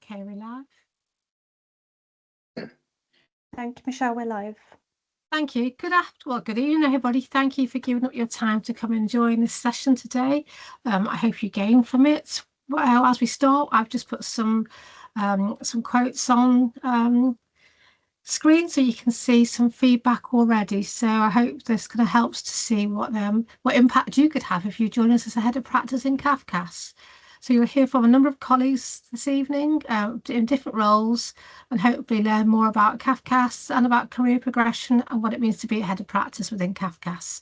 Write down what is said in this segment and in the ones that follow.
Okay, we're live. Thank you, Michelle. We're live. Thank you. Good evening, everybody. Thank you for giving up your time to come and join this session today. I hope you gain from it. Well, as we start, I've just put some quotes on screen so you can see some feedback already. So I hope this kind of helps to see what impact you could have if you join us as a head of practice in Cafcass. So you'll hear from a number of colleagues this evening in different roles, and hopefully learn more about Cafcass and about career progression and what it means to be a head of practice within Cafcass.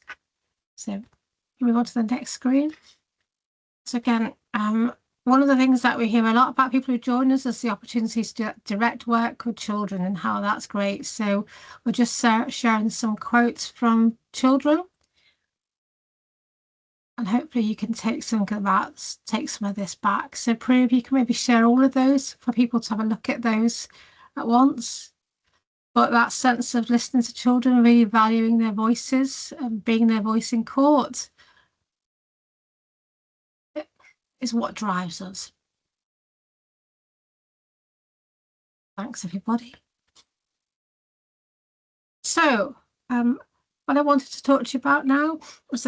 So move on to the next screen. So again, one of the things that we hear a lot about people who join us is the opportunity to do direct work with children and how that's great. So we're just sharing some quotes from children, and hopefully you can take some of this back. So Prue, if you can maybe share all of those for people to have a look at those at once. But that sense of listening to children, really valuing their voices and being their voice in court is what drives us. Thanks, everybody. So what I wanted to talk to you about now was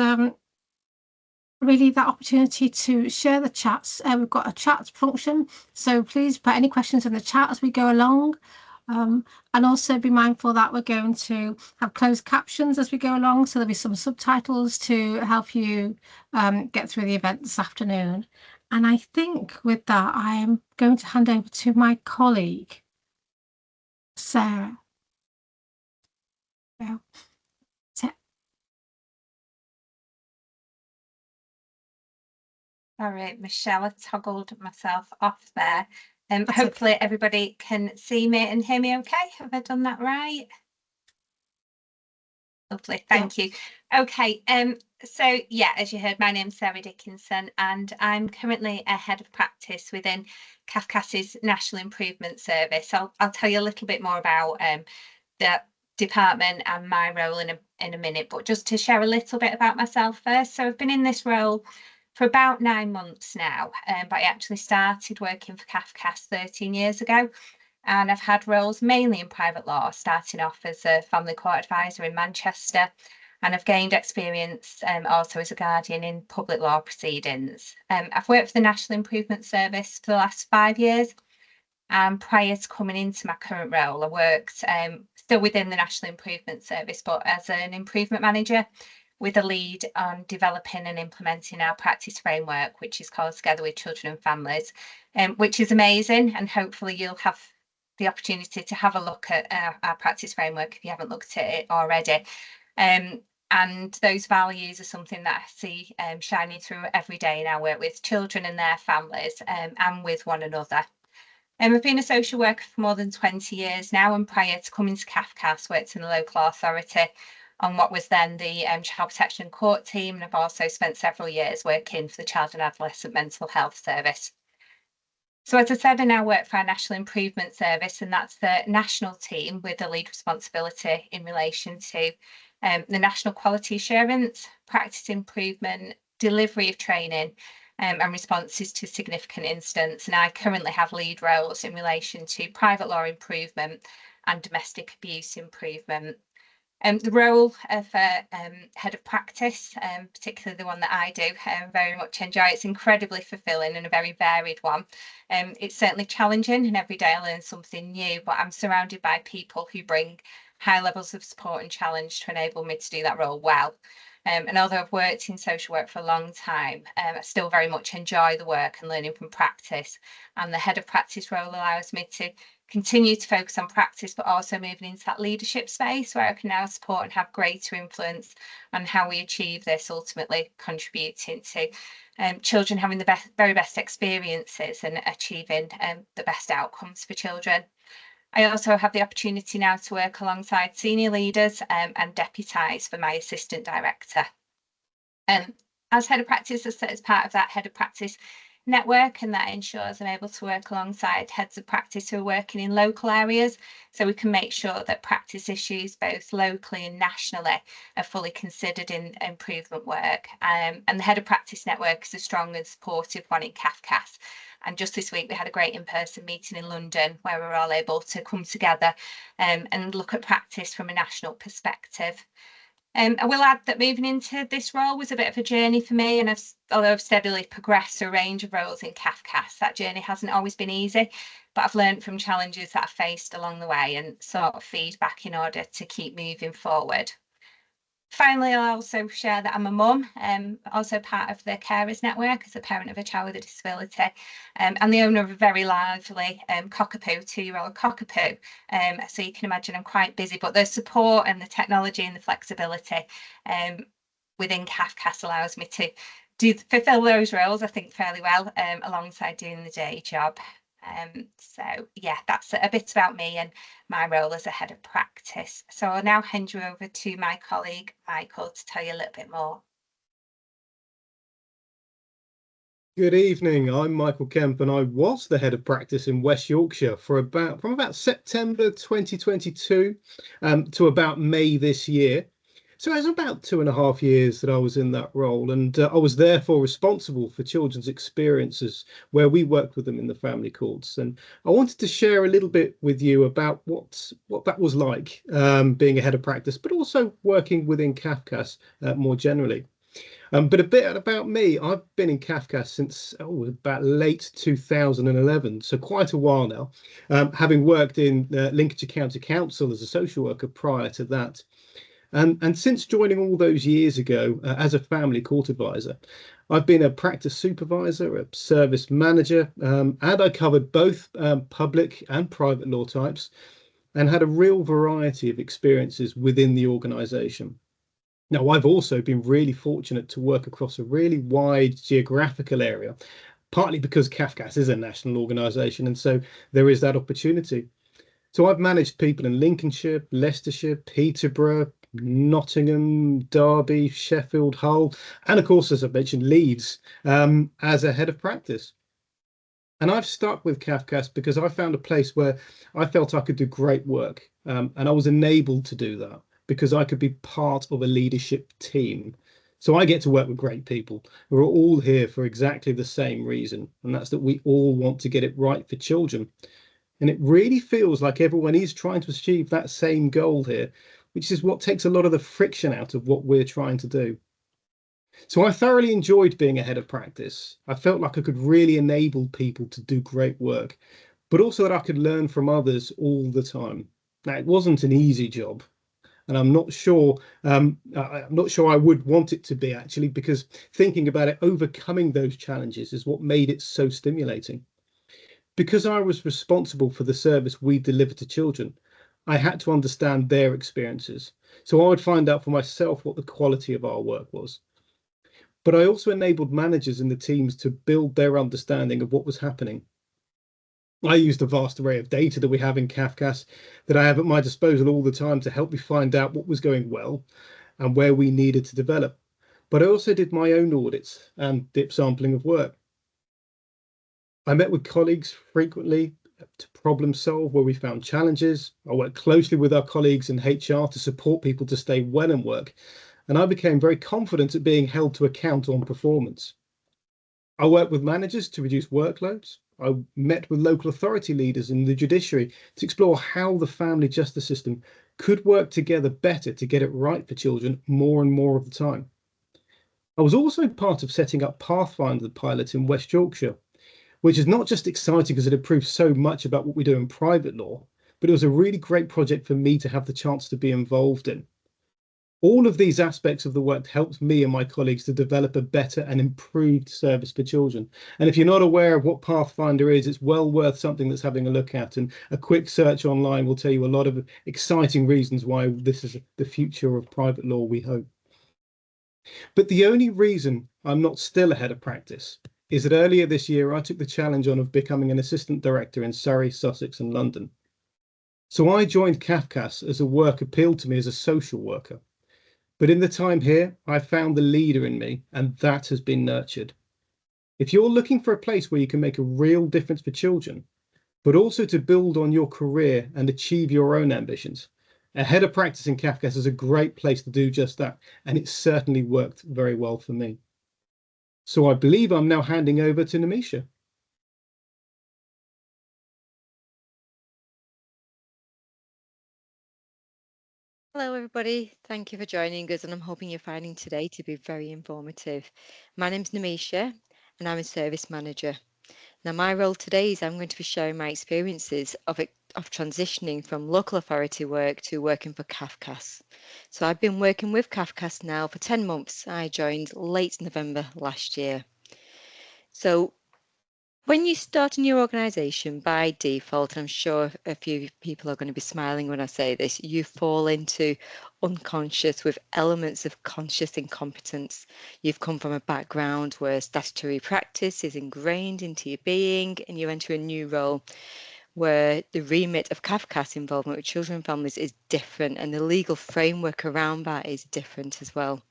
really that opportunity to share the chats. We've got a chat function, so please put any questions in the chat as we go along, and also be mindful that we're going to have closed captions as we go along, so there'll be some subtitles to help you get through the event this afternoon. And I think with that, I am going to hand over to my colleague, Sarah. Sorry, Michelle, I toggled myself off there. Hopefully everybody can see me and hear me okay. Have I done that right? Lovely, thank you. Okay, so yeah, as you heard, my name's Sarah Dickinson and I'm currently a head of practice within Cafcass's National Improvement Service. I'll tell you a little bit more about the department and my role in a minute, but just to share a little bit about myself first. So I've been in this role for about 9 months now, but I actually started working for Cafcass 13 years ago. And I've had roles mainly in private law, starting off as a family court advisor in Manchester. And I've gained experience also as a guardian in public law proceedings. I've worked for the National Improvement Service for the last 5 years. And prior to coming into my current role, I worked still within the National Improvement Service, but as an improvement manager with a lead on developing and implementing our practice framework, which is called Together with Children and Families, which is amazing. And hopefully you'll have the opportunity to have a look at our practice framework if you haven't looked at it already. And those values are something that I see shining through every day in our work with children and their families and with one another. I've been a social worker for more than 20 years now, and prior to coming to Cafcass, worked in the local authority on what was then the Child Protection Court team, and I've also spent several years working for the Child and Adolescent Mental Health Service. So as I said, I now work for our National Improvement Service, and that's the national team with the lead responsibility in relation to the national quality assurance, practice improvement, delivery of training, and responses to significant incidents. And I currently have lead roles in relation to private law improvement and domestic abuse improvement. The role of head of practice, particularly the one that I do, very much enjoy. It's incredibly fulfilling and a very varied one. It's certainly challenging, and every day I learn something new, but I'm surrounded by people who bring high levels of support and challenge to enable me to do that role well. And although I've worked in social work for a long time, I still very much enjoy the work and learning from practice. And the head of practice role allows me to continue to focus on practice, but also moving into that leadership space where I can now support and have greater influence on how we achieve this, ultimately contributing to children having the very best experiences and achieving the best outcomes for children. I also have the opportunity now to work alongside senior leaders and deputise for my assistant director. As head of practice, as part of that head of practice network, and that ensures I'm able to work alongside heads of practice who are working in local areas, so we can make sure that practice issues both locally and nationally are fully considered in improvement work. And the head of practice network is a strong and supportive one in Cafcass. And just this week, we had a great in-person meeting in London where we were all able to come together and look at practice from a national perspective. I will add that moving into this role was a bit of a journey for me, and although I've steadily progressed through a range of roles in Cafcass, that journey hasn't always been easy, but I've learned from challenges that I've faced along the way and sought feedback in order to keep moving forward. Finally, I'll also share that I'm a mum, also part of the Carers Network as a parent of a child with a disability, and the owner of a very lively cockapoo, 2-year-old cockapoo. So you can imagine I'm quite busy, but the support and the technology and the flexibility within Cafcass allows me to fulfill those roles, I think, fairly well, alongside doing the day job. So yeah, that's a bit about me and my role as a head of practice. So I'll now hand you over to my colleague Michael to tell you a little bit more. Good evening, I'm Michael Kemp and I was the head of practice in West Yorkshire from about September 2022 to about May this year. So it was about 2.5 years that I was in that role, and I was therefore responsible for children's experiences where we worked with them in the family courts. And I wanted to share a little bit with you about what that was like, being a head of practice, but also working within Cafcass more generally. But a bit about me, I've been in Cafcass since about late 2011, so quite a while now, having worked in Lincolnshire County Council as a social worker prior to that. And since joining all those years ago as a family court advisor, I've been a practice supervisor, a service manager, and I covered both public and private law types and had a real variety of experiences within the organisation. Now, I've also been really fortunate to work across a really wide geographical area, partly because Cafcass is a national organisation, and so there is that opportunity. So I've managed people in Lincolnshire, Leicestershire, Peterborough, Nottingham, Derby, Sheffield, Hull, and of course, as I mentioned, Leeds, as a head of practice. And I've stuck with Cafcass because I found a place where I felt I could do great work, and I was enabled to do that because I could be part of a leadership team. So I get to work with great people who are all here for exactly the same reason, and that's that we all want to get it right for children. And it really feels like everyone is trying to achieve that same goal here, which is what takes a lot of the friction out of what we're trying to do. So I thoroughly enjoyed being a head of practice. I felt like I could really enable people to do great work, but also that I could learn from others all the time. Now, it wasn't an easy job, and I'm not sure I would want it to be, actually, because thinking about it, overcoming those challenges is what made it so stimulating. Because I was responsible for the service we deliver to children, I had to understand their experiences. So I would find out for myself what the quality of our work was. But I also enabled managers in the teams to build their understanding of what was happening. I used a vast array of data that we have in Cafcass that I have at my disposal all the time to help me find out what was going well and where we needed to develop. But I also did my own audits and dip sampling of work. I met with colleagues frequently to problem solve where we found challenges. I worked closely with our colleagues in HR to support people to stay well in work. And I became very confident at being held to account on performance. I worked with managers to reduce workloads. I met with local authority leaders in the judiciary to explore how the family justice system could work together better to get it right for children more and more of the time. I was also part of setting up Pathfinder, the pilot in West Yorkshire, which is not just exciting because it improved so much about what we do in private law, but it was a really great project for me to have the chance to be involved in. All of these aspects of the work helped me and my colleagues to develop a better and improved service for children. And if you're not aware of what Pathfinder is, it's well worth something that's having a look at. And a quick search online will tell you a lot of exciting reasons why this is the future of private law, we hope. But the only reason I'm not still a head of practice is that earlier this year, I took the challenge on of becoming an assistant director in Surrey, Sussex and London. So I joined Cafcass as a work appealed to me as a social worker. But in the time here, I found the leader in me, and that has been nurtured. If you're looking for a place where you can make a real difference for children, but also to build on your career and achieve your own ambitions, a head of practice in Cafcass is a great place to do just that, and it certainly worked very well for me. So I believe I'm now handing over to Namisha. Hello everybody, thank you for joining us and I'm hoping you're finding today to be very informative. My name's Namisha and I'm a service manager. Now my role today is I'm going to be sharing my experiences of transitioning from local authority work to working for Cafcass. So I've been working with Cafcass now for 10 months. I joined late November last year. So when you start a new organisation, by default, I'm sure a few people are going to be smiling when I say this, you fall into unconscious with elements of conscious incompetence. You've come from a background where statutory practice is ingrained into your being and you enter a new role where the remit of Cafcass involvement with children and families is different and the legal framework around that is different as well.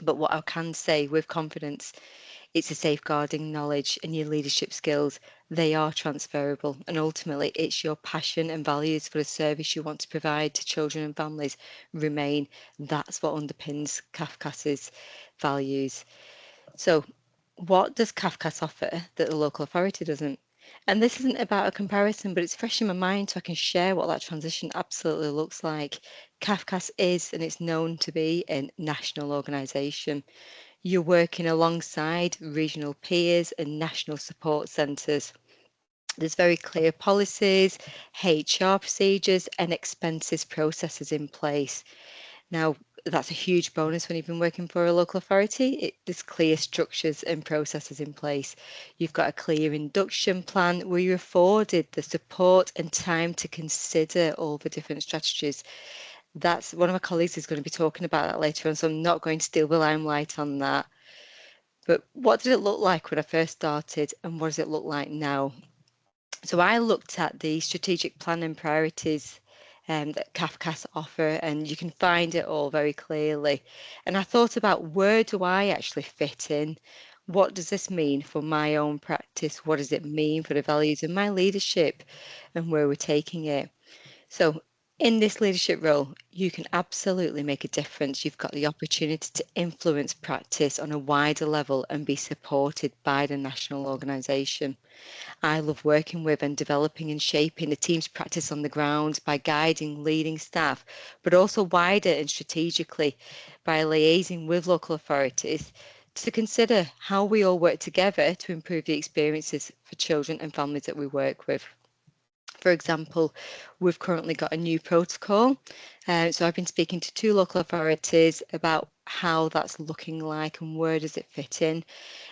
But what I can say with confidence, it's a safeguarding knowledge and your leadership skills. They are transferable and ultimately it's your passion and values for the service you want to provide to children and families remain. That's what underpins Cafcass's values. So what does Cafcass offer that the local authority doesn't? And this isn't about a comparison, but it's fresh in my mind so I can share what that transition absolutely looks like. Cafcass is, and it's known to be, a national organisation. You're working alongside regional peers and national support centres. There's very clear policies, HR procedures and expenses processes in place. Now, that's a huge bonus when you've been working for a local authority. There's clear structures and processes in place. You've got a clear induction plan where you're afforded the support and time to consider all the different strategies. That's one of my colleagues is going to be talking about that later on, so I'm not going to steal the limelight on that. But what did it look like when I first started and what does it look like now? So I looked at the strategic plan and priorities that Cafcass offer, and you can find it all very clearly. And I thought about where do I actually fit in? What does this mean for my own practice? What does it mean for the values of my leadership and where we're taking it? So in this leadership role, you can absolutely make a difference. You've got the opportunity to influence practice on a wider level and be supported by the national organisation. I love working with and developing and shaping the team's practice on the ground by guiding, leading staff, but also wider and strategically by liaising with local authorities to consider how we all work together to improve the experiences for children and families that we work with. For example, we've currently got a new protocol. So I've been speaking to 2 local authorities about how that's looking like and where does it fit in.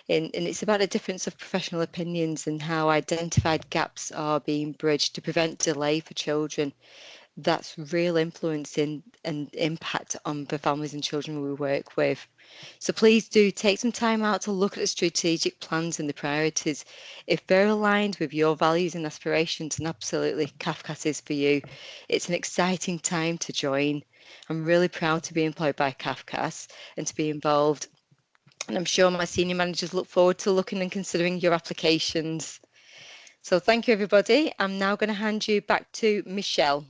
And it's about a difference of professional opinions and how identified gaps are being bridged to prevent delay for children. That's real influence in and impact on the families and children we work with. So please do take some time out to look at the strategic plans and the priorities. If they're aligned with your values and aspirations, then absolutely Cafcass is for you. It's an exciting time to join. I'm really proud to be employed by Cafcass and to be involved. And I'm sure my senior managers look forward to looking and considering your applications. So thank you, everybody. I'm now going to hand you back to Michelle.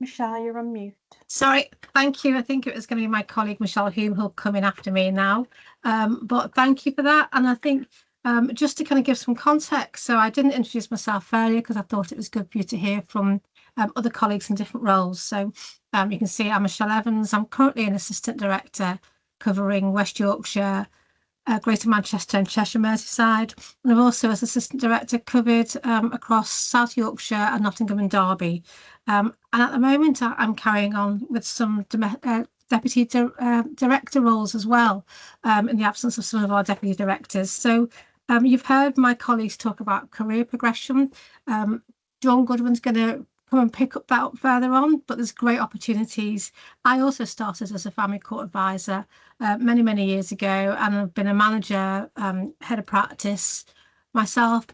Michelle, you're on mute. Sorry, thank you. I think it was going to be my colleague Michelle Hume who'll come in after me now. But thank you for that. And I think just to kind of give some context, so I didn't introduce myself earlier because I thought it was good for you to hear from other colleagues in different roles. So you can see I'm Michelle Evans. I'm currently an assistant director covering West Yorkshire, Greater Manchester and Cheshire Merseyside. And I've also, as Assistant Director, covered across South Yorkshire and Nottingham and Derby. And at the moment, I'm carrying on with some Deputy Director roles as well, in the absence of some of our Deputy Directors. So you've heard my colleagues talk about career progression. John Goodwin's going to come and pick up that further on, but there's great opportunities. I also started as a family court advisor many years ago, and I've been a manager, head of practice myself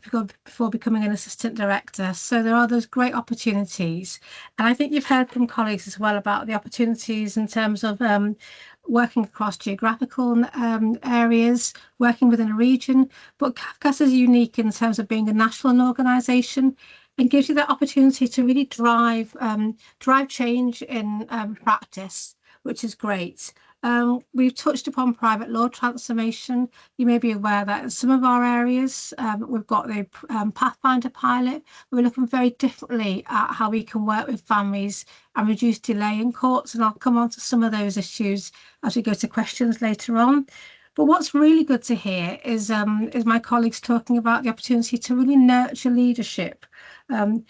before becoming an assistant director. So there are those great opportunities, and I think you've heard from colleagues as well about the opportunities in terms of working across geographical areas, working within a region. But Cafcass is unique in terms of being a national organisation and gives you that opportunity to really drive change in practice, which is great. We've touched upon private law transformation. You may be aware that in some of our areas, we've got the Pathfinder pilot. We're looking very differently at how we can work with families and reduce delay in courts. And I'll come on to some of those issues as we go to questions later on. But what's really good to hear is my colleagues talking about the opportunity to really nurture leadership. And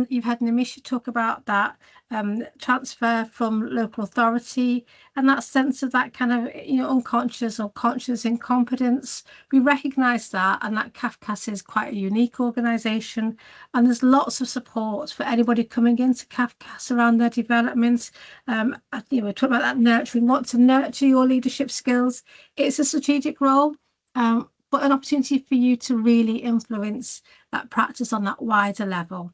you've had Namisha talk about that transfer from local authority and that sense of that kind of unconscious or conscious incompetence. We recognise that, and that Cafcass is quite a unique organisation, and there's lots of support for anybody coming into Cafcass around their development. We're talking about that nurturing, want to nurture your leadership skills. It's a strategic role, but an opportunity for you to really influence that practice on that wider level.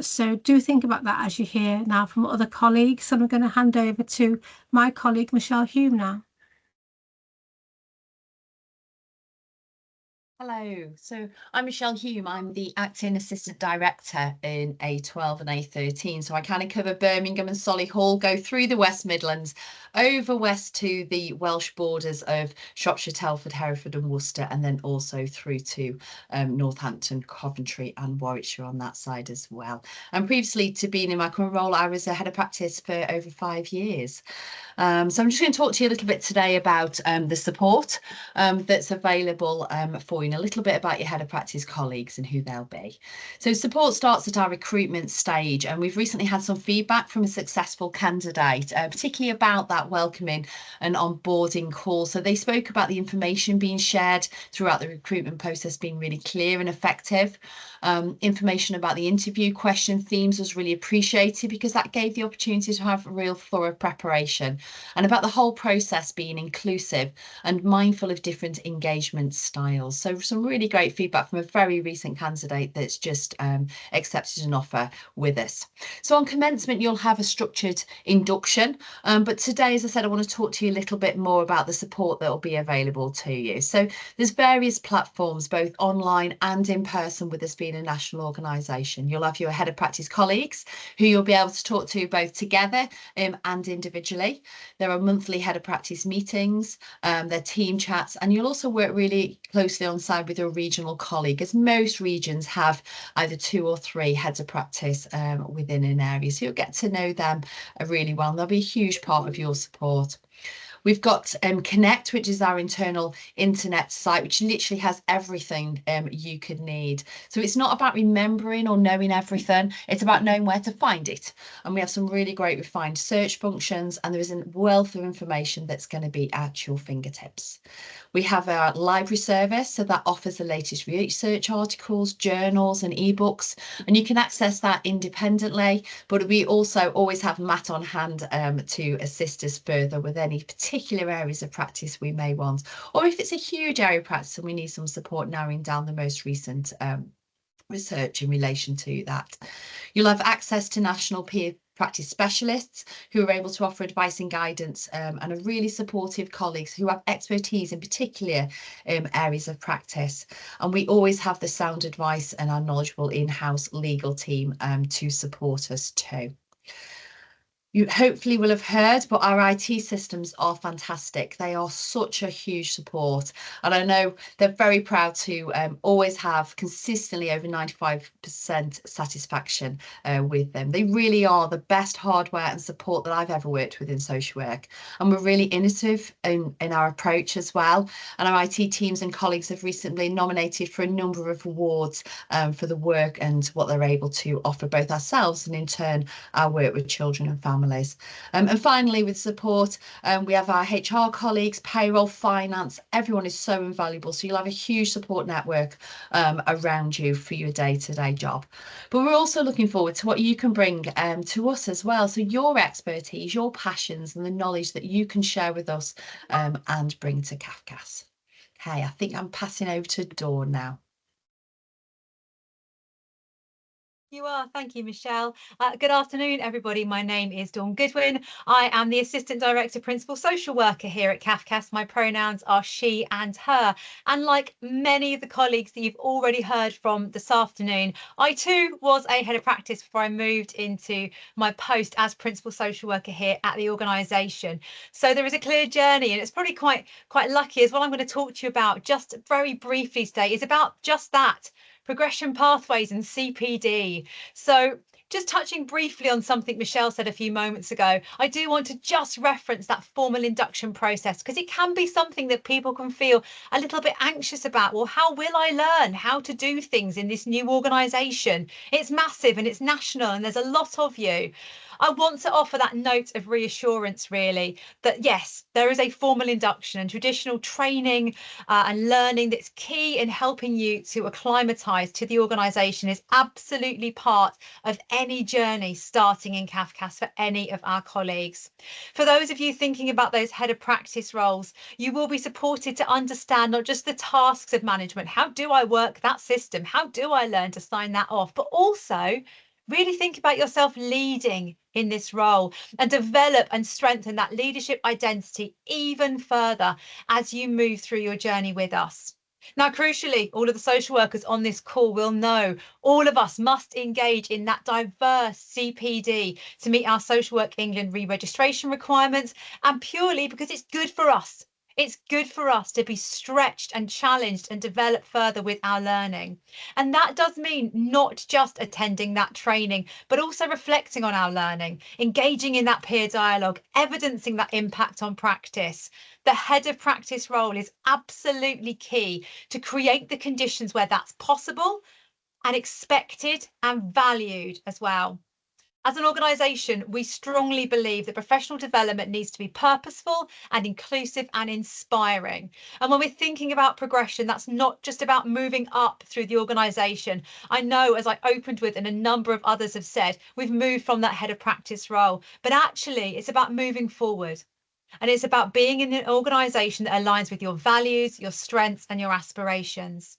So do think about that as you hear now from other colleagues. And I'm going to hand over to my colleague, Michelle Hume now. Hello, so I'm Michelle Hume. I'm the Acting Assistant Director in A12 and A13. So I kind of cover Birmingham and Solihull, go through the West Midlands, over west to the Welsh borders of Shropshire, Telford, Hereford and Worcester, and then also through to Northampton, Coventry and Warwickshire on that side as well. And previously to being in my current role, I was a head of practice for over 5 years. So I'm just going to talk to you a little bit today about the support that's available for you, and a little bit about your head of practice colleagues and who they'll be. So support starts at our recruitment stage, and we've recently had some feedback from a successful candidate, particularly about that welcoming and onboarding call. So they spoke about the information being shared throughout the recruitment process being really clear and effective. Information about the interview question themes was really appreciated because that gave the opportunity to have real thorough preparation, and about the whole process being inclusive and mindful of different engagement styles. So some really great feedback from a very recent candidate that's just accepted an offer with us. So on commencement, you'll have a structured induction, but today, as I said, I want to talk to you a little bit more about the support that will be available to you. So there's various platforms, both online and in person, with us being a national organisation. You'll have your head of practice colleagues who you'll be able to talk to both together and individually. There are monthly head of practice meetings, their team chats, and you'll also work really closely alongside with your regional colleague, as most regions have either 2 or 3 heads of practice within an area. So you'll get to know them really well, and they'll be a huge part of your support. We've got Connect, which is our internal internet site, which literally has everything you could need. So it's not about remembering or knowing everything. It's about knowing where to find it. And we have some really great refined search functions, and there is a wealth of information that's going to be at your fingertips. We have our library service, so that offers the latest research articles, journals and ebooks, and you can access that independently, but we also always have Matt on hand to assist us further with any particular areas of practice we may want, or if it's a huge area of practice and we need some support narrowing down the most recent research in relation to that. You'll have access to national peer practice specialists who are able to offer advice and guidance, and are really supportive colleagues who have expertise in particular areas of practice. And we always have the sound advice and our knowledgeable in-house legal team to support us too. You hopefully will have heard, but our IT systems are fantastic. They are such a huge support. And I know they're very proud to always have consistently over 95% satisfaction with them. They really are the best hardware and support that I've ever worked with in social work. And we're really innovative in our approach as well. And our IT teams and colleagues have recently nominated for a number of awards for the work and what they're able to offer both ourselves and in turn our work with children and families. And finally, with support, we have our HR colleagues, payroll, finance. Everyone is so invaluable. So you'll have a huge support network around you for your day-to-day job. But we're also looking forward to what you can bring to us as well. So your expertise, your passions and the knowledge that you can share with us and bring to Cafcass. Okay, I think I'm passing over to Dawn now. You are. Thank you, Michelle. Good afternoon, everybody. My name is Dawn Goodwin. I am the Assistant Director Principal Social Worker here at Cafcass. My pronouns are she and her. And like many of the colleagues that you've already heard from this afternoon, I too was a head of practice before I moved into my post as Principal Social Worker here at the organisation. So there is a clear journey, and it's probably quite lucky as what I'm going to talk to you about just very briefly today is about just that. Progression pathways and CPD. So just touching briefly on something Michelle said a few moments ago, I do want to just reference that formal induction process because it can be something that people can feel a little bit anxious about. Well, how will I learn how to do things in this new organisation? It's massive and it's national and there's a lot of you. I want to offer that note of reassurance, really, that yes, there is a formal induction and traditional training and learning that's key in helping you to acclimatise to the organisation is absolutely part of any journey starting in Cafcass for any of our colleagues. For those of you thinking about those head of practice roles, you will be supported to understand not just the tasks of management, how do I work that system, how do I learn to sign that off, but also really think about yourself leading in this role and develop and strengthen that leadership identity even further as you move through your journey with us. Now, crucially, all of the social workers on this call will know all of us must engage in that diverse CPD to meet our Social Work England re-registration requirements, and purely because it's good for us. It's good for us to be stretched and challenged and develop further with our learning. And that does mean not just attending that training, but also reflecting on our learning, engaging in that peer dialogue, evidencing that impact on practice. The head of practice role is absolutely key to create the conditions where that's possible and expected and valued as well. As an organisation, we strongly believe that professional development needs to be purposeful and inclusive and inspiring. And when we're thinking about progression, that's not just about moving up through the organisation. I know, as I opened with, and a number of others have said, we've moved from that head of practice role, but actually it's about moving forward. And it's about being in an organisation that aligns with your values, your strengths and your aspirations.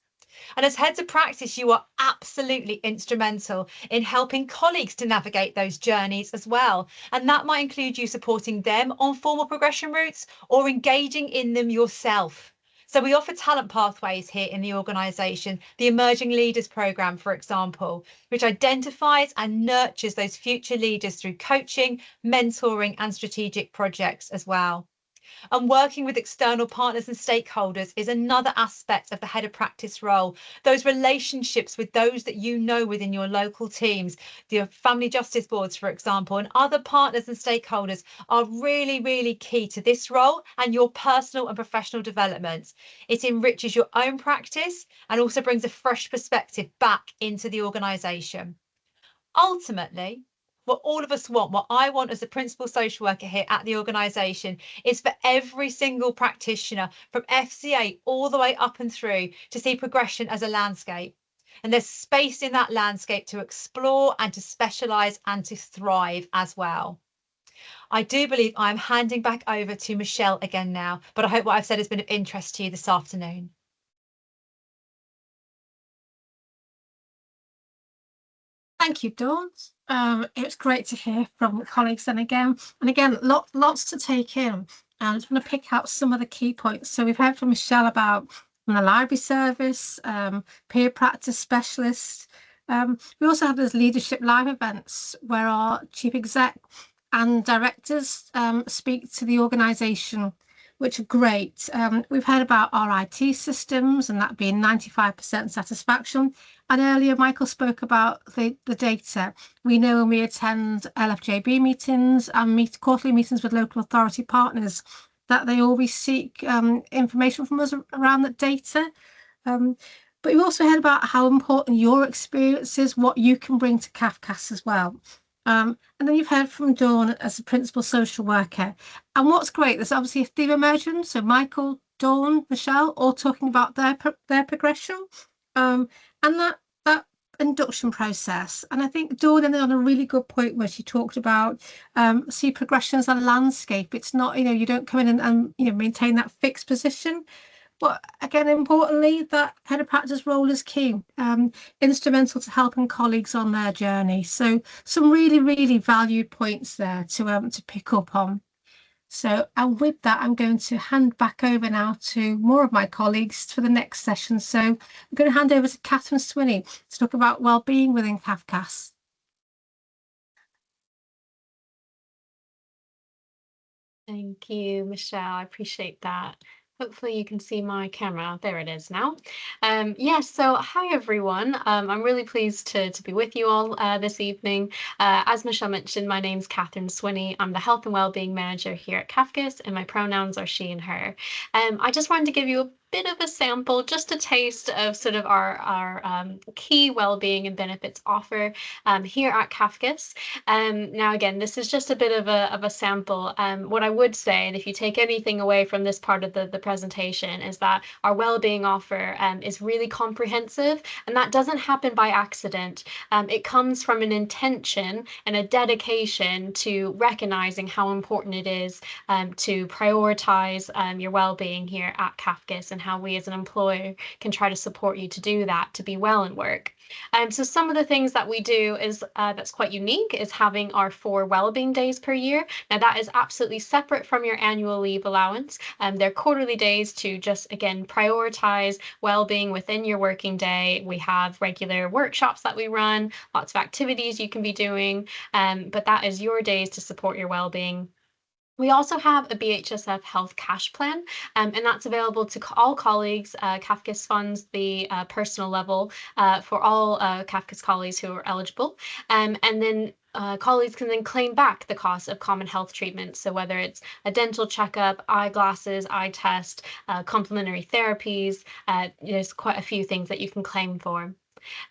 And as heads of practice, you are absolutely instrumental in helping colleagues to navigate those journeys as well. And that might include you supporting them on formal progression routes or engaging in them yourself. So we offer talent pathways here in the organisation, the Emerging Leaders Programme, for example, which identifies and nurtures those future leaders through coaching, mentoring and strategic projects as well. And working with external partners and stakeholders is another aspect of the head of practice role. Those relationships with those that you know within your local teams, the family justice boards, for example, and other partners and stakeholders are really, really key to this role and your personal and professional development. It enriches your own practice and also brings a fresh perspective back into the organisation. Ultimately, what all of us want, what I want as a principal social worker here at the organisation, is for every single practitioner from FCA all the way up and through to see progression as a landscape. And there's space in that landscape to explore and to specialise and to thrive as well. I do believe I'm handing back over to Michelle again now, but I hope what I've said has been of interest to you this afternoon. Thank you, Dawn. It was great to hear from colleagues and again, lots to take in. I just want to pick out some of the key points. So we've heard from Michelle about from the library service, peer practice specialists. We also have those leadership live events where our chief exec and directors speak to the organisation, which are great. We've heard about our IT systems and that being 95% satisfaction. And earlier, Michael spoke about the data. We know when we attend LFJB meetings and quarterly meetings with local authority partners that they always seek information from us around that data. But we also heard about how important your experience is, what you can bring to Cafcass as well. And then you've heard from Dawn as a principal social worker. And what's great, there's obviously a theme emerging. So Michael, Dawn, Michelle, all talking about their progression. And that induction process. And I think Dawn ended on a really good point where she talked about see progression as a landscape. It's not, you don't come in and maintain that fixed position. But again, importantly, that head of practice role is key, instrumental to helping colleagues on their journey. So some really, really valued points there to pick up on. So, and with that, I'm going to hand back over now to more of my colleagues for the next session. So I'm going to hand over to Catherine Swinney to talk about wellbeing within Cafcass. Thank you, Michelle. I appreciate that. Hopefully you can see my camera. There it is now. Yes, so hi everyone. I'm really pleased to be with you all this evening. As Michelle mentioned, my name's Catherine Swinney. I'm the Health and Wellbeing Manager here at Cafcass, and my pronouns are she and her. I just wanted to give you a bit of a sample, just a taste of sort of our key wellbeing and benefits offer here at Cafcass. Now, again, this is just a bit of a sample. What I would say, and if you take anything away from this part of the presentation, is that our wellbeing offer is really comprehensive, and that doesn't happen by accident. It comes from an intention and a dedication to recognizing how important it is to prioritize your well-being here at Cafcass, and how we as an employer can try to support you to do that, to be well in work. So some of the things that we do is that's quite unique is having our 4 wellbeing days per year. Now that is absolutely separate from your annual leave allowance. They're quarterly days to just, again, prioritize well-being within your working day. We have regular workshops that we run, lots of activities you can be doing, but that is your days to support your well-being. We also have a BHSF health cash plan, and that's available to all colleagues. Cafcass funds the personal level for all Cafcass colleagues who are eligible. And then colleagues can then claim back the cost of common health treatments. So whether it's a dental checkup, eyeglasses, eye test, complementary therapies, there's quite a few things that you can claim for.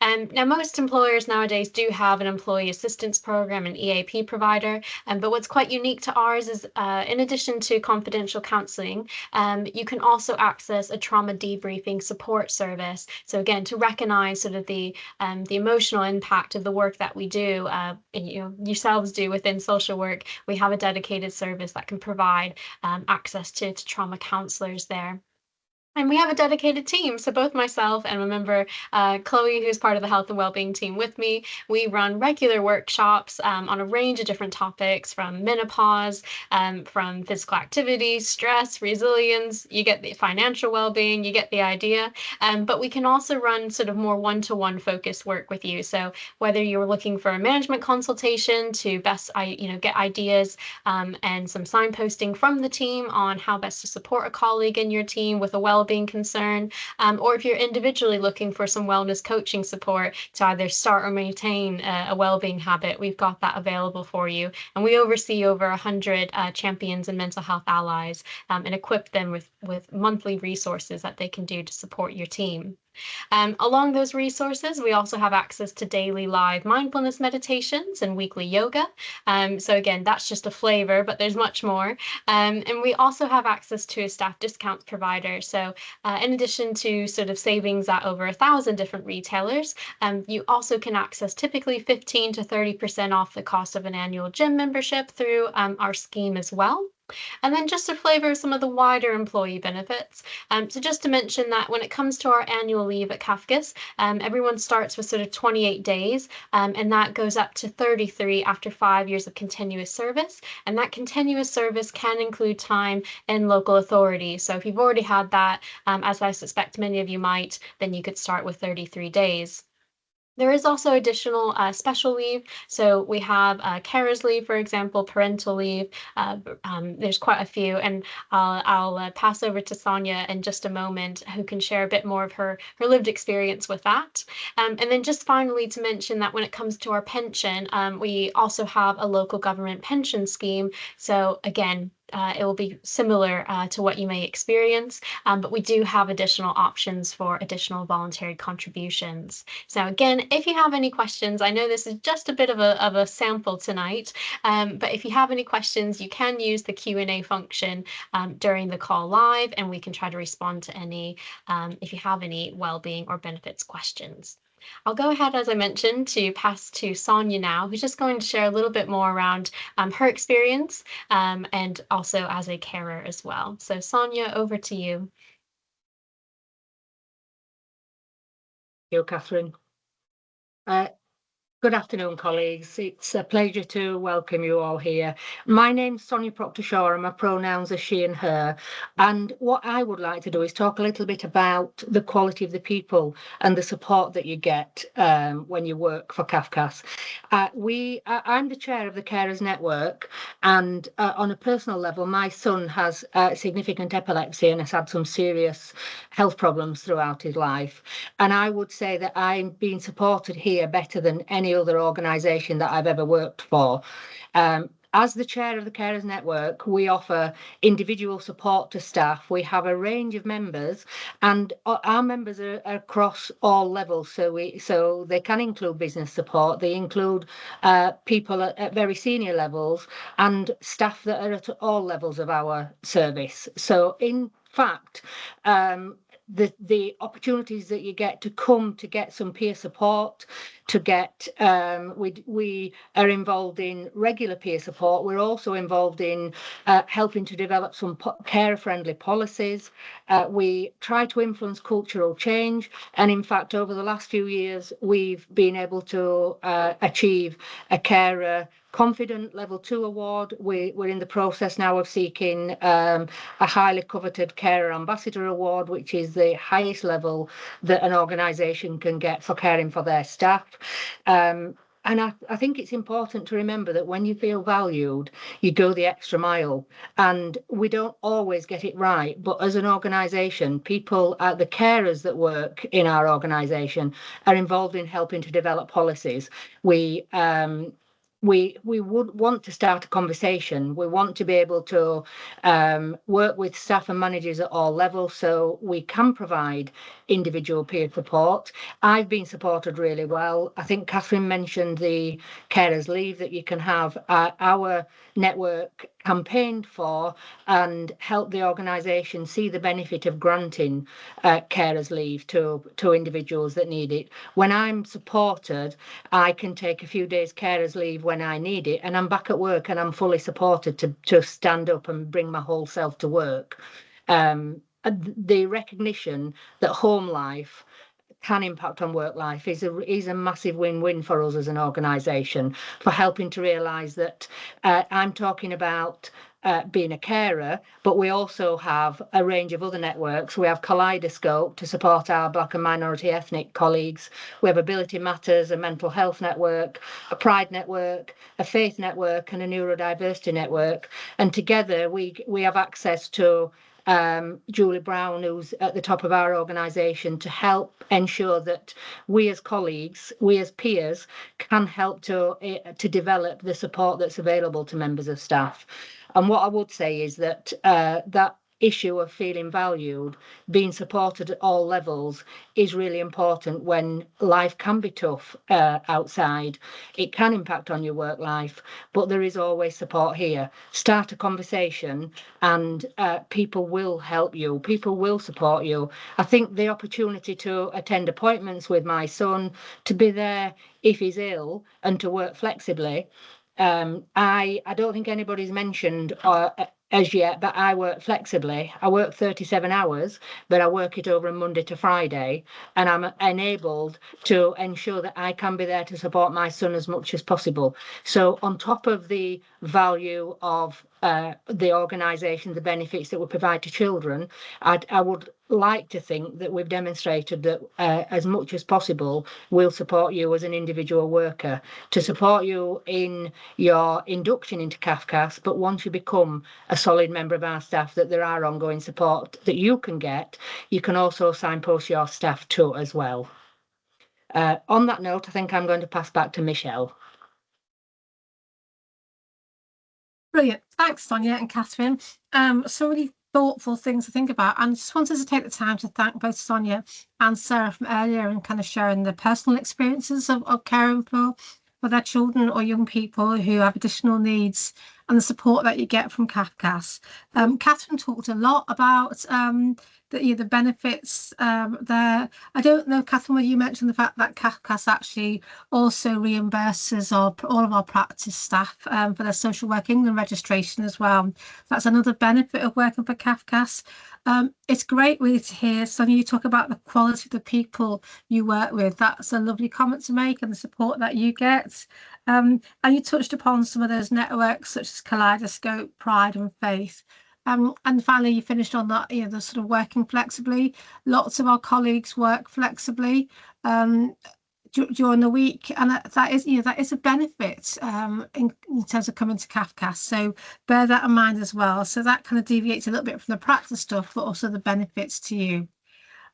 Now, most employers nowadays do have an employee assistance program, an EAP provider, but what's quite unique to ours is in addition to confidential counselling, you can also access a trauma debriefing support service. So again, to recognise sort of the emotional impact of the work that we do, and yourselves do within social work, we have a dedicated service that can provide access to trauma counsellors there. And we have a dedicated team. So both myself and remember Chloe, who's part of the health and wellbeing team with me, we run regular workshops on a range of different topics, from menopause, from physical activity, stress, resilience. You get the financial wellbeing, you get the idea. But we can also run sort of more one-to-one focused work with you. So whether you're looking for a management consultation to best get ideas and some signposting from the team on how best to support a colleague in your team with a wellbeing concern, or if you're individually looking for some wellness coaching support to either start or maintain a wellbeing habit, we've got that available for you. And we oversee over 100 champions and mental health allies and equip them with monthly resources that they can do to support your team. Along those resources, we also have access to daily live mindfulness meditations and weekly yoga. So again, that's just a flavor, but there's much more. And we also have access to a staff discounts provider. So in addition to sort of savings at over 1,000 different retailers, you also can access typically 15 to 30% off the cost of an annual gym membership through our scheme as well. And then just a flavor of some of the wider employee benefits. So just to mention that when it comes to our annual leave at Cafcass, everyone starts with sort of 28 days, and that goes up to 33 after 5 years of continuous service. And that continuous service can include time in local authority. So if you've already had that, as I suspect many of you might, then you could start with 33 days. There is also additional special leave. So we have carers leave, for example, parental leave. There's quite a few, and I'll pass over to Sonia in just a moment, who can share a bit more of her lived experience with that. And then just finally to mention that when it comes to our pension, we also have a local government pension scheme. So again, it will be similar to what you may experience, but we do have additional options for additional voluntary contributions. So again, if you have any questions, I know this is just a bit of a sample tonight, but if you have any questions, you can use the Q&A function during the call live, and we can try to respond to any if you have any well-being or benefits questions. I'll go ahead, as I mentioned, to pass to Sonia now, who's just going to share a little bit more around her experience and also as a carer as well. So Sonia, over to you. you, Catherine. Good afternoon, colleagues. It's a pleasure to welcome you all here. My name's Sonia Proctor-Shaw and my pronouns are she and her. And what I would like to do is talk a little bit about the quality of the people and the support that you get when you work for Cafcass. I'm the chair of the Carers Network, and on a personal level, my son has significant epilepsy and has had some serious health problems throughout his life. And I would say that I'm being supported here better than any other organisation that I've ever worked for. As the chair of the Carers Network, we offer individual support to staff. We have a range of members, and our members are across all levels. So they can include business support. They include people at very senior levels and staff that are at all levels of our service. So in fact, the opportunities that you get to come to get some peer support, to get we are involved in regular peer support. We're also involved in helping to develop some care-friendly policies. We try to influence cultural change, and in fact over the last few years we've been able to achieve a carer confident level 2 award. We're in the process now of seeking a highly coveted carer ambassador award, which is the highest level that an organisation can get for caring for their staff. And I think it's important to remember that when you feel valued, you go the extra mile. And we don't always get it right, but as an organisation, people, the carers that work in our organisation are involved in helping to develop policies. We would want to start a conversation. We want to be able to work with staff and managers at all levels so we can provide individual peer support. I've been supported really well. I think Catherine mentioned the carers leave that you can have. Our network campaigned for and helped the organisation see the benefit of granting carers leave to individuals that need it. When I'm supported, I can take a few days carers leave when I need it, and I'm back at work and I'm fully supported to stand up and bring my whole self to work. The recognition that home life can impact on work life is a massive win-win for us as an organisation, for helping to realise that I'm talking about being a carer, but we also have a range of other networks. We have Kaleidoscope to support our Black and minority ethnic colleagues. We have Ability Matters, a mental health network, a Pride network, a faith network, and a neurodiversity network. And together we have access to Julie Brown, who's at the top of our organisation, to help ensure that we as colleagues, we as peers, can help to develop the support that's available to members of staff. And what I would say is that that issue of feeling valued, being supported at all levels, is really important when life can be tough outside. It can impact on your work life, but there is always support here. Start a conversation and people will help you. People will support you. I think the opportunity to attend appointments with my son, to be there if he's ill and to work flexibly. I don't think anybody's mentioned as yet, but I work flexibly. I work 37 hours, but I work it over a Monday to Friday, and I'm enabled to ensure that I can be there to support my son as much as possible. So on top of the value of the organisation, the benefits that we provide to children, I would like to think that we've demonstrated that as much as possible we'll support you as an individual worker, to support you in your induction into Cafcass, but once you become a solid member of our staff, that there are ongoing support that you can get. You can also signpost your staff to as well. On that note, I think I'm going to pass back to Michelle. Brilliant. Thanks, Sonia and Catherine. So really thoughtful things to think about. And just wanted to take the time to thank both Sonia and Sarah from earlier and kind of sharing the personal experiences of caring for their children or young people who have additional needs and the support that you get from Cafcass. Catherine talked a lot about the benefits there. I don't know, Catherine, whether you mentioned the fact that Cafcass actually also reimburses all of our practice staff for their Social Work England registration as well. That's another benefit of working for Cafcass. It's great really to hear, Sonia, you talk about the quality of the people you work with. That's a lovely comment to make, and the support that you get. And you touched upon some of those networks such as Kaleidoscope, Pride and Faith. And finally, you finished on that, the sort of working flexibly. Lots of our colleagues work flexibly during the week, and that is a benefit in terms of coming to Cafcass. So bear that in mind as well. So that kind of deviates a little bit from the practice stuff, but also the benefits to you.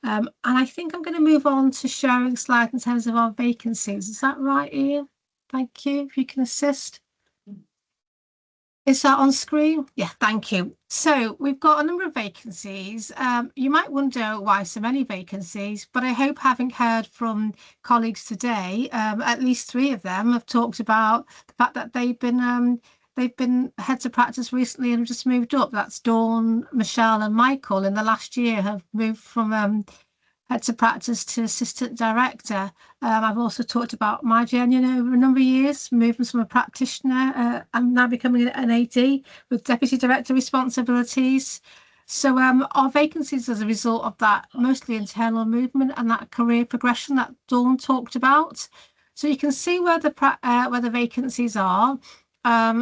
And I think I'm going to move on to sharing a slide in terms of our vacancies. Is that right, Ian? Thank you. If you can assist. Is that on screen? Yeah, thank you. So we've got a number of vacancies. You might wonder why so many vacancies, but I hope, having heard from colleagues today, at least 3 of them have talked about the fact that they've been heads of practice recently and have just moved up. That's Dawn, Michelle and Michael in the last year have moved from heads of practice to assistant director. I've also talked about my journey over a number of years, moving from a practitioner and now becoming an AD with deputy director responsibilities. So our vacancies as a result of that, mostly internal movement and that career progression that Dawn talked about. So you can see where the vacancies are.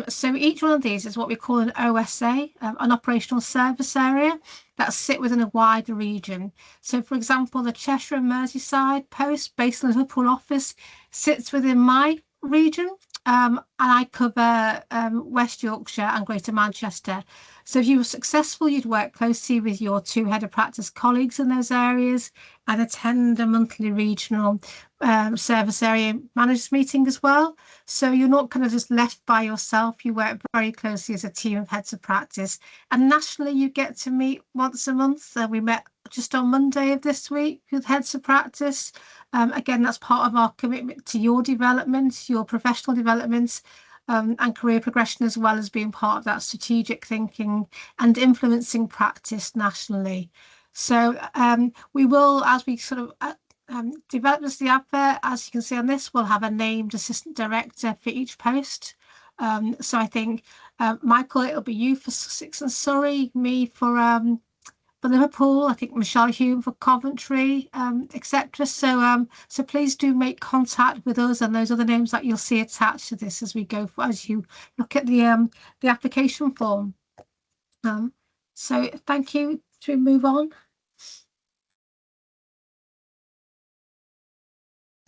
So each one of these is what we call an OSA, an operational service area that sit within a wider region. So, for example, the Cheshire and Merseyside post based in the Liverpool office sits within my region, and I cover West Yorkshire and Greater Manchester. So if you were successful, you'd work closely with your 2 head of practice colleagues in those areas and attend a monthly regional service area managers meeting as well. So you're not kind of just left by yourself. You work very closely as a team of heads of practice. And nationally, you get to meet once a month. We met just on Monday of this week with heads of practice. Again, that's part of our commitment to your development, your professional development, and career progression, as well as being part of that strategic thinking and influencing practice nationally. So we will, as we sort of develop the advert, as you can see on this, we'll have a named assistant director for each post. So I think, Michael, it'll be you for Sussex and Surrey, me for Liverpool, I think Michelle Hume for Coventry, etc. So so please do make contact with us and those other names that you'll see attached to this as we go as you look at the application form. So thank you. To move on.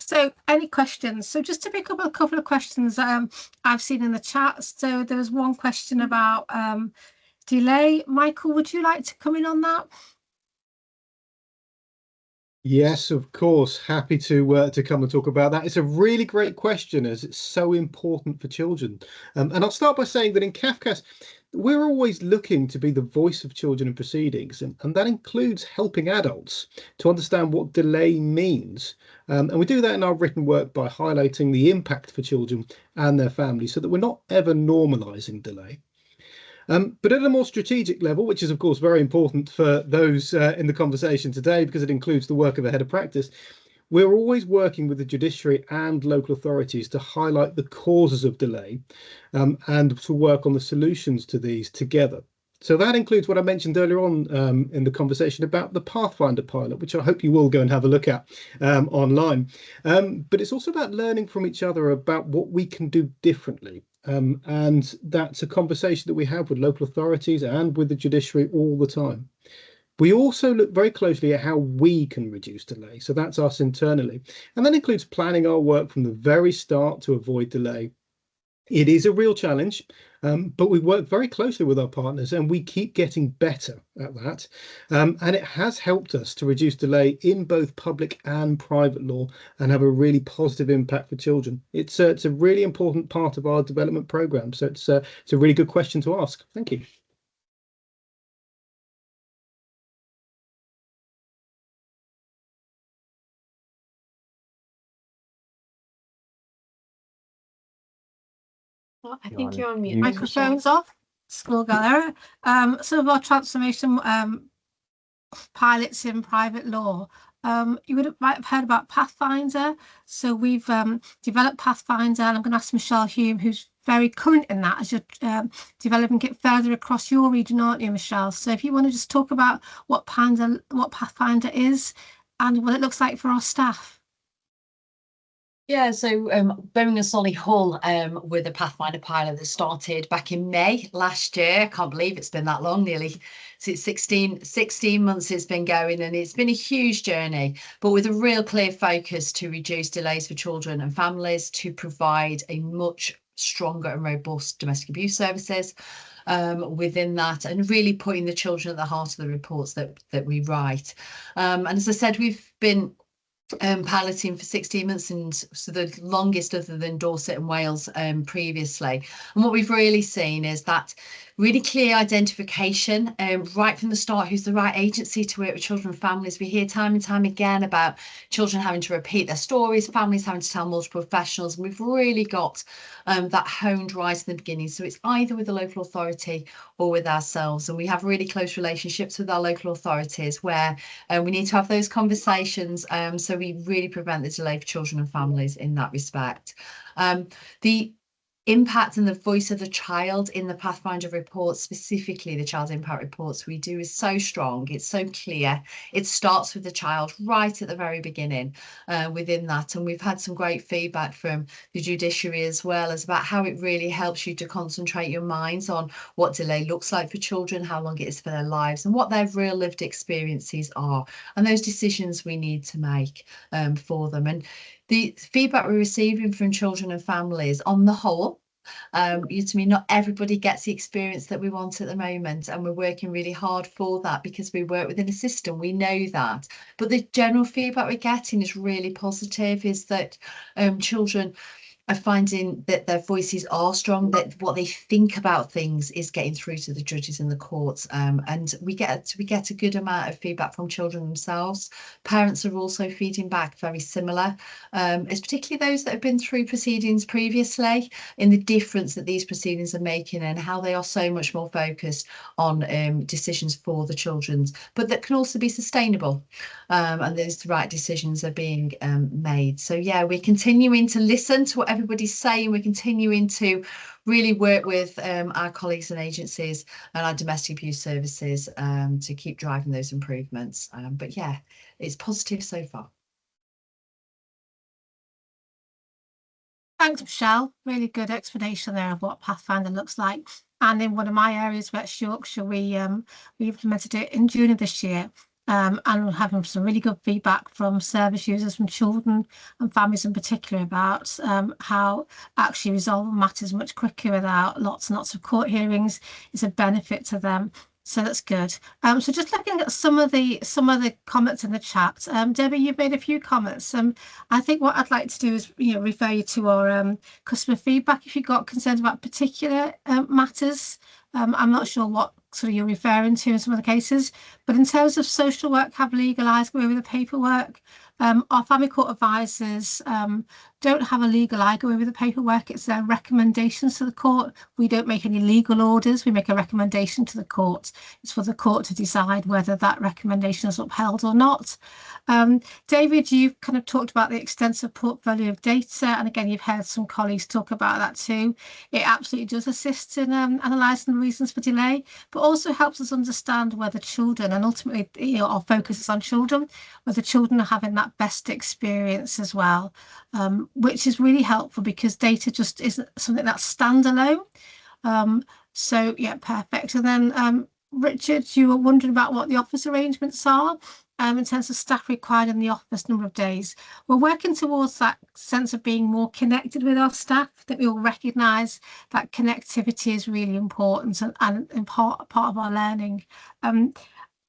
So any questions? So just to pick up a couple of questions I've seen in the chat. So there was one question about delay. Michael, would you like to come in on that? Yes, of course. Happy to come and talk about that. It's a really great question, as it's so important for children. And I'll start by saying that in Cafcass, we're always looking to be the voice of children in proceedings, and that includes helping adults to understand what delay means. And we do that in our written work by highlighting the impact for children and their families, so that we're not ever normalising delay. But at a more strategic level, which is of course very important for those in the conversation today, because it includes the work of a head of practice, we're always working with the judiciary and local authorities to highlight the causes of delay and to work on the solutions to these together. So that includes what I mentioned earlier on in the conversation about the Pathfinder pilot, which I hope you will go and have a look at online. But it's also about learning from each other about what we can do differently. And that's a conversation that we have with local authorities and with the judiciary all the time. We also look very closely at how we can reduce delay. So that's us internally. And that includes planning our work from the very start to avoid delay. It is a real challenge, but we work very closely with our partners and we keep getting better at that. And it has helped us to reduce delay in both public and private law and have a really positive impact for children. It's a really important part of our development programme. So it's a really good question to ask. Thank you. Oh, I You're think on you're on mute. mute. Microphone's off. School gallery. Some of our transformation pilots in private law. You might have heard about Pathfinder. So we've developed Pathfinder, and I'm going to ask Michelle Hume, who's very current in that, as you're developing it further across your region, aren't you, Michelle? So if you want to just talk about what Pathfinder is and what it looks like for our staff. Yeah, so Birmingham Solihull were the Pathfinder pilot that started back in May last year. I can't believe it's been that long, nearly 16 months it's been going, and it's been a huge journey, but with a real clear focus to reduce delays for children and families, to provide a much stronger and robust domestic abuse services within that, and really putting the children at the heart of the reports that we write. And as I said, we've been piloting for 16 months, and so the longest other than Dorset and Wales previously. And what we've really seen is that really clear identification right from the start, who's the right agency to work with children and families. We hear time and time again about children having to repeat their stories, families having to tell multiple professionals, and we've really got that honed right in the beginning. So it's either with the local authority or with ourselves, and we have really close relationships with our local authorities where we need to have those conversations, so we really prevent the delay for children and families in that respect. The impact and the voice of the child in the Pathfinder reports, specifically the child impact reports we do, is so strong, it's so clear. It starts with the child right at the very beginning within that, and we've had some great feedback from the judiciary as well as about how it really helps you to concentrate your minds on what delay looks like for children, how long it is for their lives, and what their real lived experiences are, and those decisions we need to make for them. And the feedback we're receiving from children and families on the whole, to me, not everybody gets the experience that we want at the moment, and we're working really hard for that because we work within a system, we know that. But the general feedback we're getting is really positive, is that children are finding that their voices are strong, that what they think about things is getting through to the judges in the courts, and we get a good amount of feedback from children themselves. Parents are also feeding back very similar, it's particularly those that have been through proceedings previously, in the difference that these proceedings are making and how they are so much more focused on decisions for the children's, but that can also be sustainable, and those the right decisions are being made. So yeah, we're continuing to listen to what everybody's saying. We're continuing to really work with our colleagues and agencies and our domestic abuse services to keep driving those improvements. But yeah, it's positive so far. Thanks, Michelle. Really good explanation there of what Pathfinder looks like. And in one of my areas, West Yorkshire, we implemented it in June of this year. And we're having some really good feedback from service users, from children and families in particular, about how actually resolving matters much quicker without lots and lots of court hearings is a benefit to them. So that's good. So just looking at some of the comments in the chat, Debbie, you've made a few comments. I think what I'd like to do is refer you to our customer feedback if you've got concerns about particular matters. I'm not sure what sort of you're referring to in some of the cases, but in terms of social work have legalised go over the paperwork. Our family court advisors don't have a legal eye go over the paperwork. It's their recommendations to the court. We don't make any legal orders. We make a recommendation to the court. It's for the court to decide whether that recommendation is upheld or not. David, you've kind of talked about the extensive portfolio of data, and again, you've heard some colleagues talk about that too. It absolutely does assist in analysing the reasons for delay, but also helps us understand whether children, and ultimately our focus is on children, whether children are having that best experience as well, which is really helpful because data just isn't something that's standalone. So yeah, perfect. And then Richard, you were wondering about what the office arrangements are. In terms of staff required in the office number of days. We're working towards that sense of being more connected with our staff, that we all recognise that connectivity is really important and part of our learning.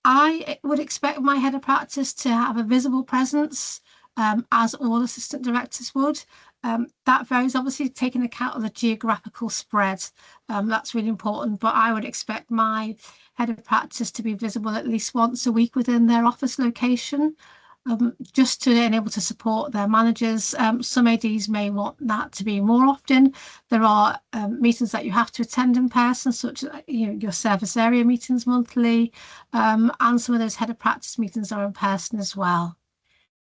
I would expect my head of practice to have a visible presence, as all assistant directors would. That varies, obviously, taking account of the geographical spread. That's really important, but I would expect my head of practice to be visible at least once a week within their office location. just to enable to support their managers. Some ADs may want that to be more often. There are meetings that you have to attend in person, such as your service area meetings monthly, and some of those head of practice meetings are in person as well.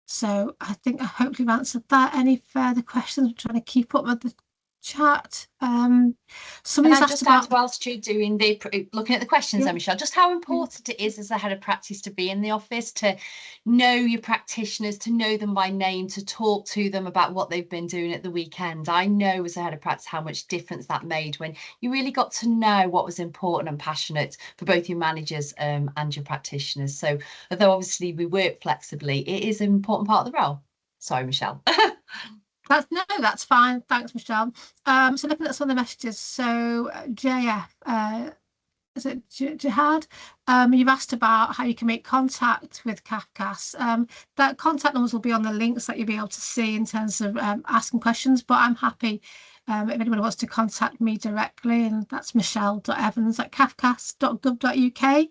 So I think I hopefully I've answered that. Any further questions? I'm trying to keep up with the chat. Can Somebody's I asked just about add, whilst you're doing looking at the questions Yeah. then, Michelle, just how important it is as a head of practice to be in the office, to know your practitioners, to know them by name, to talk to them about what they've been doing at the weekend. I know as a head of practice how much difference that made when you really got to know what was important and passionate for both your managers and your practitioners. So although obviously we work flexibly, it is an important part of the role. Sorry, Michelle. That's fine. Thanks, Michelle. So looking at some of the messages. So JF, is it Jihad? You've asked about how you can make contact with Cafcass. That contact numbers will be on the links that you'll be able to see in terms of asking questions, but I'm happy if anyone wants to contact me directly, and that's michelle.evans@cafcass.gov.uk.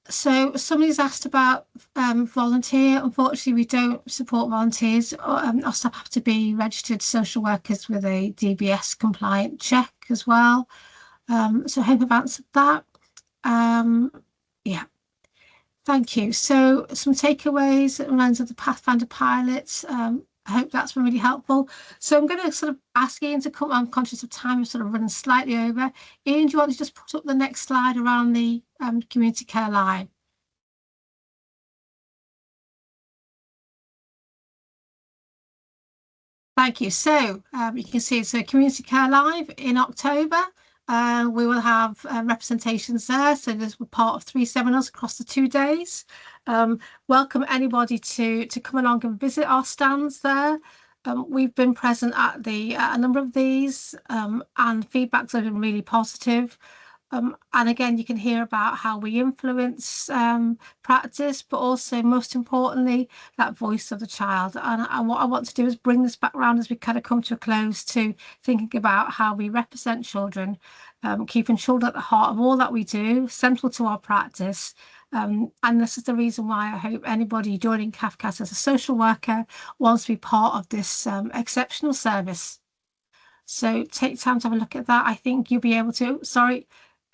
So somebody's asked about volunteer. Unfortunately, we don't support volunteers. Our staff have to be registered social workers with a DBS compliant check as well. So I hope I've answered that. Yeah, thank you. So some takeaways in terms of the Pathfinder pilots. I hope that's been really helpful. So I'm going to sort of ask Ian to come. I'm conscious of time. We're sort of running slightly over. Ian, do you want to just put up the next slide around the community care line? Thank you. So you can see it's a Community Care Live in October. We will have representations there. So this we're part of 3 seminars across the 2 days. Welcome anybody to come along and visit our stands there. We've been present at a number of these, and feedbacks have been really positive. And again, you can hear about how we influence practice, but also most importantly, that voice of the child. And what I want to do is bring this back around as we kind of come to a close to thinking about how we represent children, keeping children at the heart of all that we do, central to our practice. And this is the reason why I hope anybody joining Cafcass as a social worker wants to be part of this exceptional service. So take time to have a look at that. I think you'll be able to,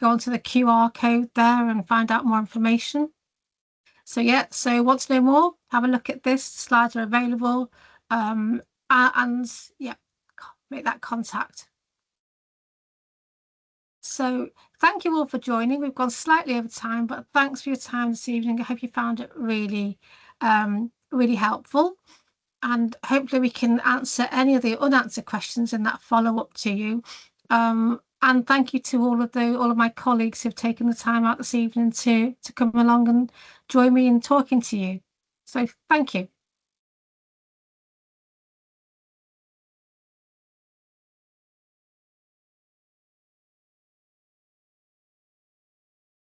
go onto the QR code there and find out more information. So yeah, so want to know more, have a look at this. Slides are available, and yeah, make that contact. So thank you all for joining. We've gone slightly over time, but thanks for your time this evening. I hope you found it really really helpful, and hopefully we can answer any of the unanswered questions in that follow-up to you. And thank you to all of my colleagues who've taken the time out this evening to come along and join me in talking to you. So thank you.